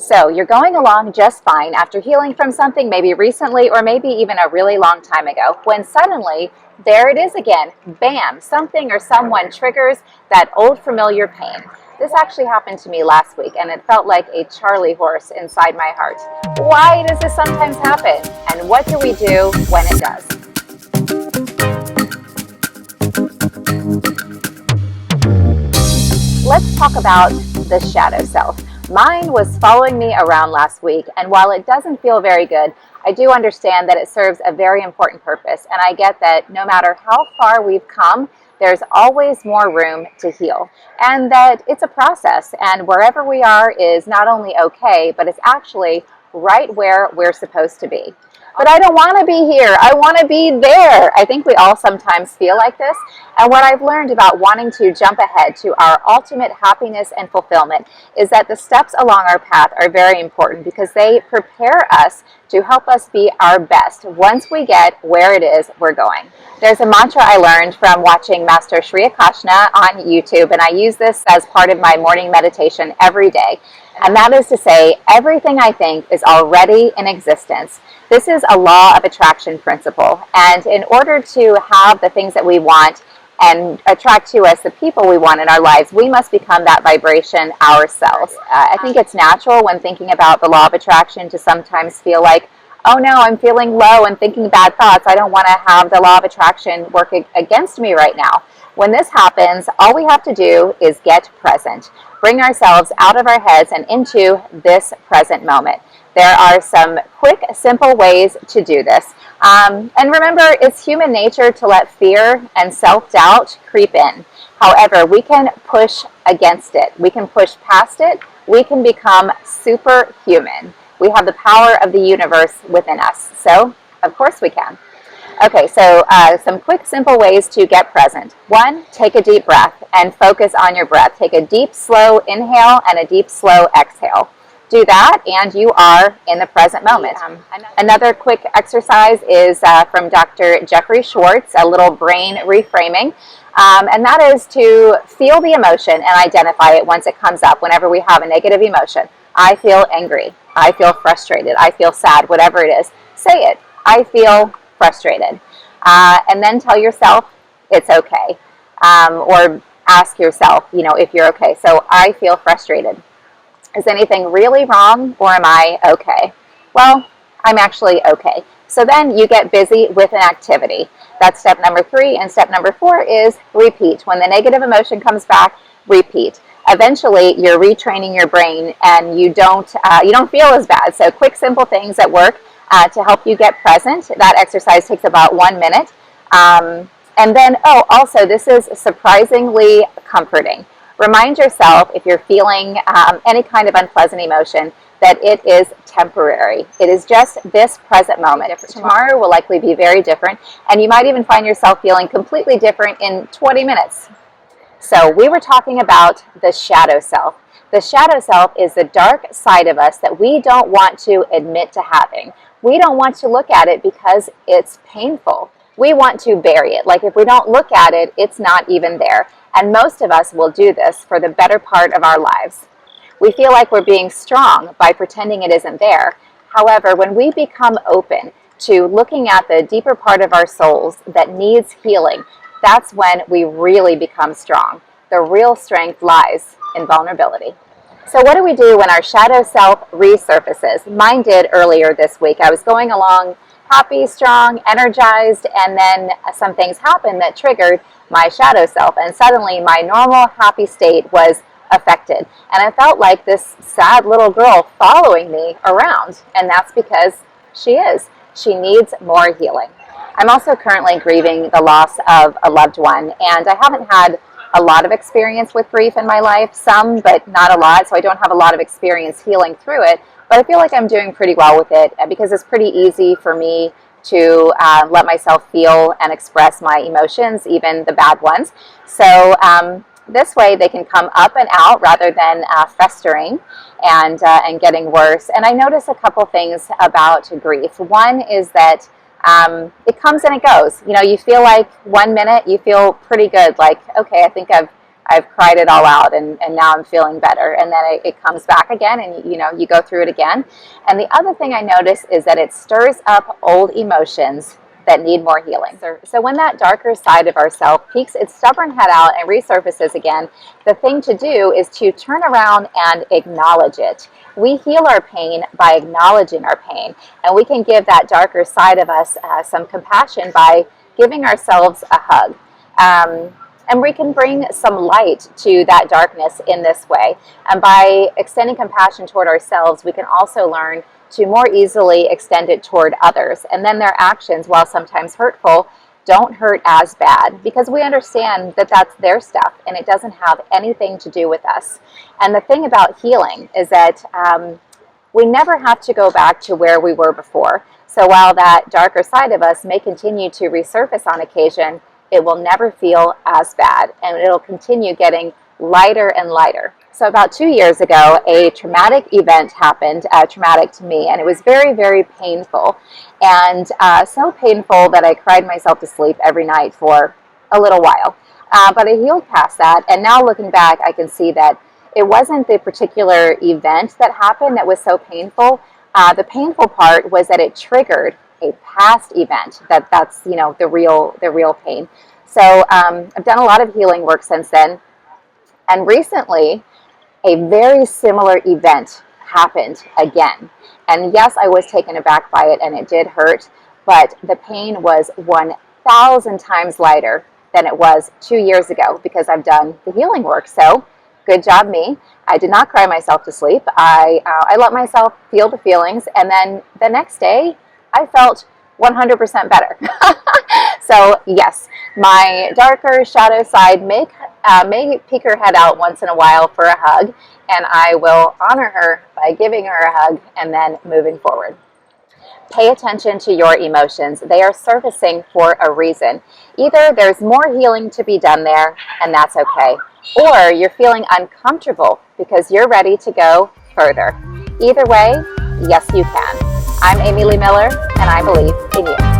So you're going along just fine after healing from something maybe recently or maybe even a really long time ago, when suddenly there it is again. Bam! Something or someone triggers that old familiar pain. This actually happened to me last week, and it felt like a Charlie horse inside my heart. Why does this sometimes happen? And what do we do when it does? Let's talk about the shadow self. Mine was following me around last week, and while it doesn't feel very good, I do understand that it serves a very important purpose, and I get that no matter how far we've come, there's always more room to heal, and that it's a process, and wherever we are is not only okay, but it's actually right where we're supposed to be. But I don't want to be here. I want to be there. I think we all sometimes feel like this. And what I've learned about wanting to jump ahead to our ultimate happiness and fulfillment is that the steps along our path are very important because they prepare us to help us be our best once we get where it is we're going. There's a mantra I learned from watching Master Sri Akashna on YouTube, and I use this as part of my morning meditation every day. And that is to say, everything I think is already in existence. This is a law of attraction principle, and in order to have the things that we want and attract to us the people we want in our lives, we must become that vibration ourselves. I think it's natural when thinking about the law of attraction to sometimes feel like, oh no, I'm feeling low and thinking bad thoughts. I don't want to have the law of attraction work against me right now. When this happens, all we have to do is get present. Bring ourselves out of our heads and into this present moment. There are some quick, simple ways to do this. And remember, it's human nature to let fear and self-doubt creep in. However, we can push against it. We can push past it. We can become superhuman. We have the power of the universe within us. So, of course we can. Okay, so some quick, simple ways to get present. One, take a deep breath and focus on your breath. Take a deep, slow inhale and a deep, slow exhale. Do that and you are in the present moment. Another quick exercise is from Dr. Jeffrey Schwartz, a little brain reframing. And that is to feel the emotion and identify it once it comes up, whenever we have a negative emotion. I feel angry. I feel frustrated. I feel sad, whatever it is. Say it. I feel frustrated. And then tell yourself it's okay. Or ask yourself, if you're okay. So I feel frustrated. Is anything really wrong, or am I okay? Well, I'm actually okay. So then you get busy with an activity. That's step number 3. And step number 4 is repeat. When the negative emotion comes back, repeat. Eventually, you're retraining your brain, and you don't feel as bad. So quick, simple things that work to help you get present. That exercise takes about 1 minute. And then, also, this is surprisingly comforting. Remind yourself, if you're feeling any kind of unpleasant emotion, that it is temporary. It is just this present moment. Tomorrow will likely be very different, and you might even find yourself feeling completely different in 20 minutes. So we were talking about the shadow self. The shadow self is the dark side of us that we don't want to admit to having. We don't want to look at it because it's painful. We want to bury it. Like if we don't look at it, it's not even there. And most of us will do this for the better part of our lives. We feel like we're being strong by pretending it isn't there. However, when we become open to looking at the deeper part of our souls that needs healing, that's when we really become strong. The real strength lies in vulnerability. So what do we do when our shadow self resurfaces? Mine did earlier this week. I was going along happy, strong, energized, and then some things happened that triggered my shadow self, and suddenly my normal happy state was affected, and I felt like this sad little girl following me around, and that's because she needs more healing. I'm also currently grieving the loss of a loved one, and I haven't had a lot of experience with grief in my life, some but not a lot, so I don't have a lot of experience healing through it, but I feel like I'm doing pretty well with it because it's pretty easy for me to let myself feel and express my emotions, even the bad ones. So this way they can come up and out rather than festering and getting worse. And I notice a couple things about grief. One is that it comes and it goes. You feel like 1 minute you feel pretty good, like, okay, I think I've I've cried it all out, and now I'm feeling better. And then it comes back again, and you go through it again. And the other thing I notice is that it stirs up old emotions that need more healing. So when that darker side of ourself peeks its stubborn head out and resurfaces again, the thing to do is to turn around and acknowledge it. We heal our pain by acknowledging our pain, and we can give that darker side of us some compassion by giving ourselves a hug. And we can bring some light to that darkness in this way. And by extending compassion toward ourselves, we can also learn to more easily extend it toward others. And then their actions, while sometimes hurtful, don't hurt as bad, because we understand that that's their stuff and it doesn't have anything to do with us. And the thing about healing is that we never have to go back to where we were before. So while that darker side of us may continue to resurface on occasion, it will never feel as bad, and it'll continue getting lighter and lighter. So about 2 years ago, a traumatic event happened, traumatic to me, and it was very, very painful. And so painful that I cried myself to sleep every night for a little while. But I healed past that, and now looking back, I can see that it wasn't the particular event that happened that was so painful. The painful part was that it triggered a past event that's the real pain. So I've done a lot of healing work since then, and recently a very similar event happened again. And yes, I was taken aback by it, and it did hurt, but the pain was 1,000 times lighter than it was 2 years ago, because I've done the healing work. So good job me. I did not cry myself to sleep. I let myself feel the feelings, and then the next day I felt 100% better. So yes, my darker shadow side may peek her head out once in a while for a hug, and I will honor her by giving her a hug and then moving forward. Pay attention to your emotions. They are surfacing for a reason. Either there's more healing to be done there, and that's okay, or you're feeling uncomfortable because you're ready to go further. Either way, yes, you can. I'm Amy Lee Miller, and I believe in you.